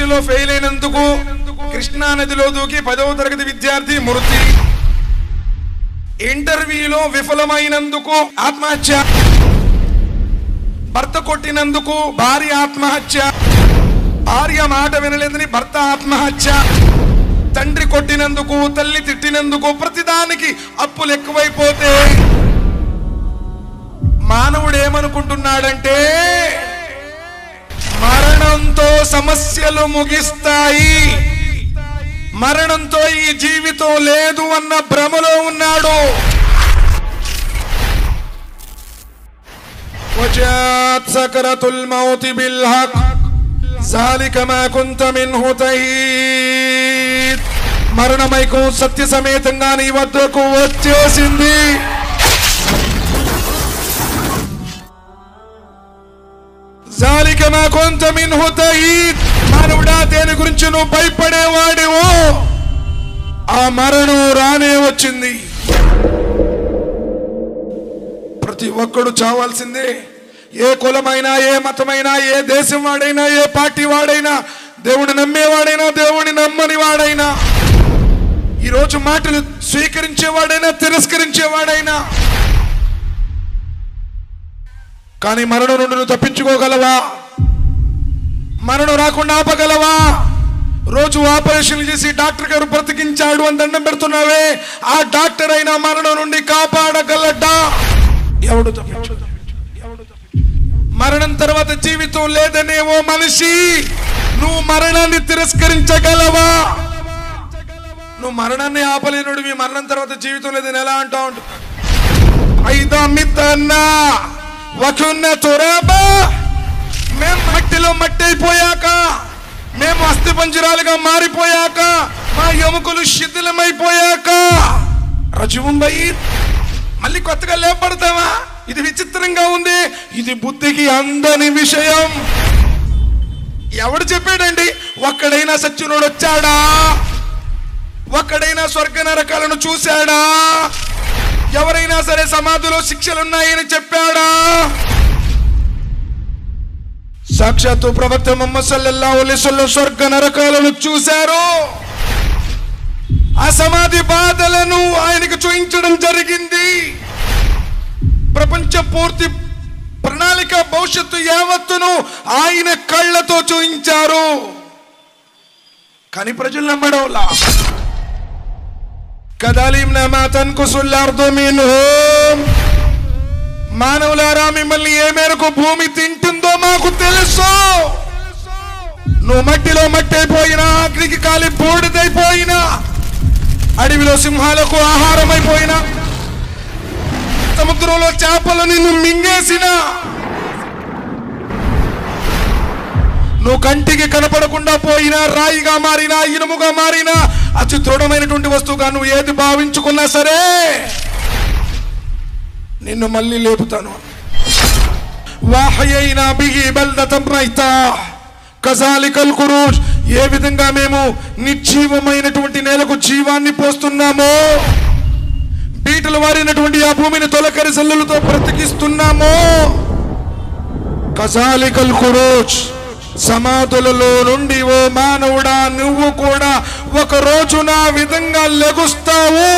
పరీక్షలో ఫెయిల్ అయినందుకు కృష్ణా నదిలో దూకి 10వ తరగతి విద్యార్థి మృతి. ఇంటర్వ్యూలో విఫలమైనందుకు ఆత్మహత్య. భర్త కొట్టినందుకు భార్య ఆత్మహత్య. భార్య మాట వినలేదని భర్త ఆత్మహత్య. తండ్రి కొట్టినందుకు, తల్లి తిట్టినందుకు, ప్రతిదానికి అప్పులు ఎక్కువైపోతే మానవుడు ఏమనుకుంటున్నాడంటే మరణంతో సమస్యలు ముగిస్తాయి, మరణంతో ఈ జీవితం లేదు అన్న భ్రమలో ఉన్నాడు. వజాత్ సకరతుల్ మౌతి బిల్ హక్ ज़ालिक मा कुंत मिन्हु तहीद. మరణమైకు సత్య సమేతంగా నీ వద్దకు వచ్చేసింది. ज़ालिक मा कुंत मिन्हु तहीद. మానవుడా, దేని గురించి నువ్వు భయపడేవాడివో ఆ మరణం రానే వచ్చింది. ప్రతి ఒక్కడు చావాల్సిందే. ఏ కులమైనా, ఏ మతమైనా, ఏ దేశం వాడైనా, ఏ పార్టీ వాడైనా, దేవుని నమ్మేవాడైనా, దేవుని నమ్మని వాడైనా, ఈరోజు మాటలు స్వీకరించేవాడైనా, తిరస్కరించేవాడైనా, కానీ మరణం నుండి నువ్వు తప్పించుకోగలవా? మరణం రాకుండా ఆపగలవా? రోజు ఆపరేషన్ చేసి డాక్టర్ గారు బ్రతికించాడు అని దండం పెడుతున్నావే, ఆ డాక్టర్ అయినా మరణం నుండి కాపాడగలడా? ఎవడు తప్పించు. మరణం తర్వాత జీవితం లేదనే ఓ మనిషి, నువ్వు మరణాన్ని తిరస్కరించగలవా? నువ్వు మరణాన్ని ఆపలేనుడు, మీ మరణం తర్వాత జీవితం లేదని ఎలా అంటావు? ఐదా మిత్తన్నా వకున్న తురాబా. మేము మట్టిలో మట్టి అయిపోయాక, మేము అస్థి పంజరాలుగా మారిపోయాక, మా ఎముకలు శిథిలమైపోయాక రజువుం బయీద్, మళ్ళీ కొత్తగా లేపడతావా? ఇది విచిత్రంగా ఉంది. ఇది బుద్ధికి అందని విషయం. ఎవడు చెప్పాడండి? ఒక్కడైనా సత్యునుడు వచ్చాడా? ఒక్కడైనా స్వర్గ నరకాలను చూశాడా? ఎవరైనా సరే సమాధిలో శిక్షలున్నాయని చెప్పాడా? సాక్షాత్తు ప్రవక్త ముహమ్మద్ సల్లల్లాహు అలైహి వసల్లం స్వర్గ నరకాలను చూశారు. ఆ సమాధి బాధలను ఆయనకు చూయించడం జరిగింది. ప్రపంచ పూర్తి ప్రణాళిక, భవిష్యత్తు యావత్తును ఆయన కళ్ళతో చూయించారు. కానీ ప్రజలు నమ్మడంలా. కదలింనా మా తన్కుసుల్ అర్దు మిన్హుమ్. మానవులారా, మిమ్మల్ని ఏ మేరకు భూమి తింటుందో మాకు తెలుసు. నువ్వు మట్టిలో మట్టి అయిపోయినా, అగ్నికి కాలి బూడిదైపోయినా, అడవిలో సింహాలకు ఆహారం అయిపోయినా, సముద్రంలో చేపలు నిన్ను మింగేసిన, నువ్వు కంటికి కనపడకుండా పోయినా, రాయిగా మారినా, ఇనుముగా మారినా, అతి దృఢమైనటువంటి వస్తువుగా నువ్వు ఏది భావించుకున్నా సరే నిన్ను మళ్ళీ లేపుతాను. వహయైనా బిహి బల్దతం మైతా కజాలికల్ ఖురూజ్. ఏ విధంగా మేము నిర్జీవమైనటువంటి నేలకు జీవాన్ని పోస్తున్నామో, బీటలు వారినటువంటి ఆ భూమిని తొలకరి సల్లులతో బ్రతికిస్తున్నామో, కజాలికల్ ఖురూజ్. సమాధులలో నుండి ఓ మానవుడా, నువ్వు కూడా ఒక రోజు నా విధంగా లెగుస్తావు.